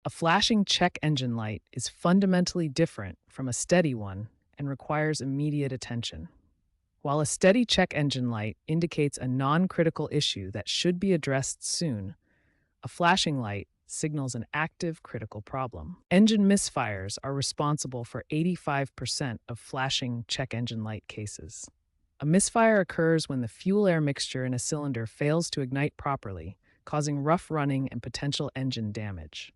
A flashing check engine light is fundamentally different from a steady one and requires immediate attention. While a steady check engine light indicates a non-critical issue that should be addressed soon, a flashing light signals an active critical problem. Engine misfires are responsible for 85% of flashing check engine light cases. A misfire occurs when the fuel-air mixture in a cylinder fails to ignite properly, causing rough running and potential engine damage.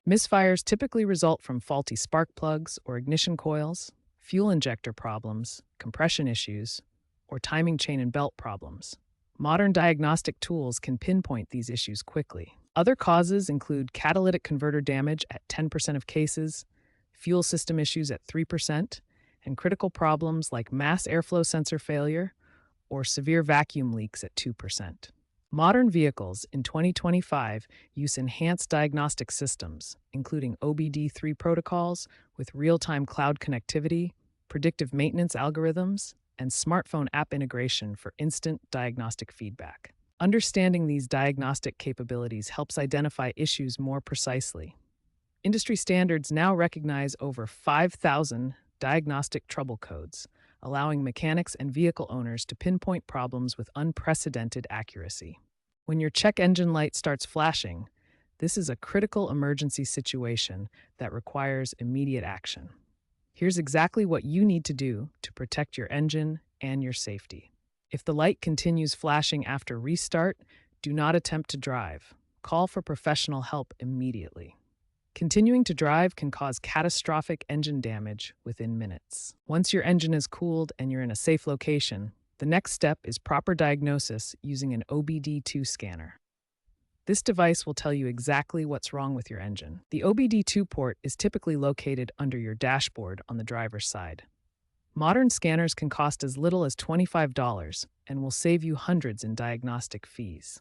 Misfires typically result from faulty spark plugs or ignition coils, fuel injector problems, compression issues, or timing chain and belt problems. Modern diagnostic tools can pinpoint these issues quickly. Other causes include catalytic converter damage at 10% of cases, fuel system issues at 3%, and critical problems like mass airflow sensor failure or severe vacuum leaks at 2%. Modern vehicles in 2025 use enhanced diagnostic systems, including OBD3 protocols with real-time cloud connectivity, predictive maintenance algorithms, and smartphone app integration for instant diagnostic feedback. Understanding these diagnostic capabilities helps identify issues more precisely. Industry standards now recognize over 5,000 diagnostic trouble codes, allowing mechanics and vehicle owners to pinpoint problems with unprecedented accuracy. When your check engine light starts flashing, this is a critical emergency situation that requires immediate action. Here's exactly what you need to do to protect your engine and your safety. If the light continues flashing after restart, do not attempt to drive. Call for professional help immediately. Continuing to drive can cause catastrophic engine damage within minutes. Once your engine is cooled and you're in a safe location, the next step is proper diagnosis using an OBD2 scanner. This device will tell you exactly what's wrong with your engine. The OBD2 port is typically located under your dashboard on the driver's side. Modern scanners can cost as little as $25 and will save you hundreds in diagnostic fees.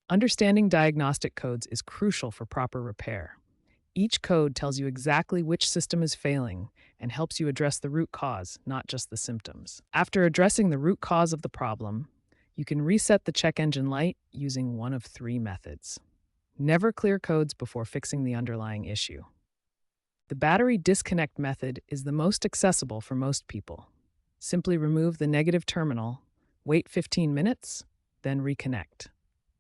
Understanding diagnostic codes is crucial for proper repair. Each code tells you exactly which system is failing and helps you address the root cause, not just the symptoms. After addressing the root cause of the problem, you can reset the check engine light using one of three methods. Never clear codes before fixing the underlying issue. The battery disconnect method is the most accessible for most people. Simply remove the negative terminal, wait 15 minutes, then reconnect.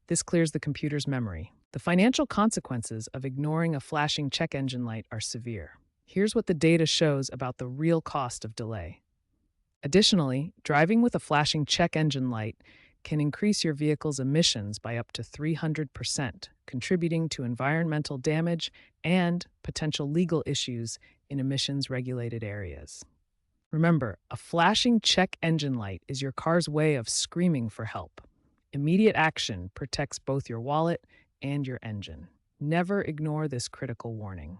This clears the computer's memory. The financial consequences of ignoring a flashing check engine light are severe. Here's what the data shows about the real cost of delay. Additionally, driving with a flashing check engine light can increase your vehicle's emissions by up to 300%, contributing to environmental damage and potential legal issues in emissions-regulated areas. Remember, a flashing check engine light is your car's way of screaming for help. Immediate action protects both your wallet and your engine. Never ignore this critical warning.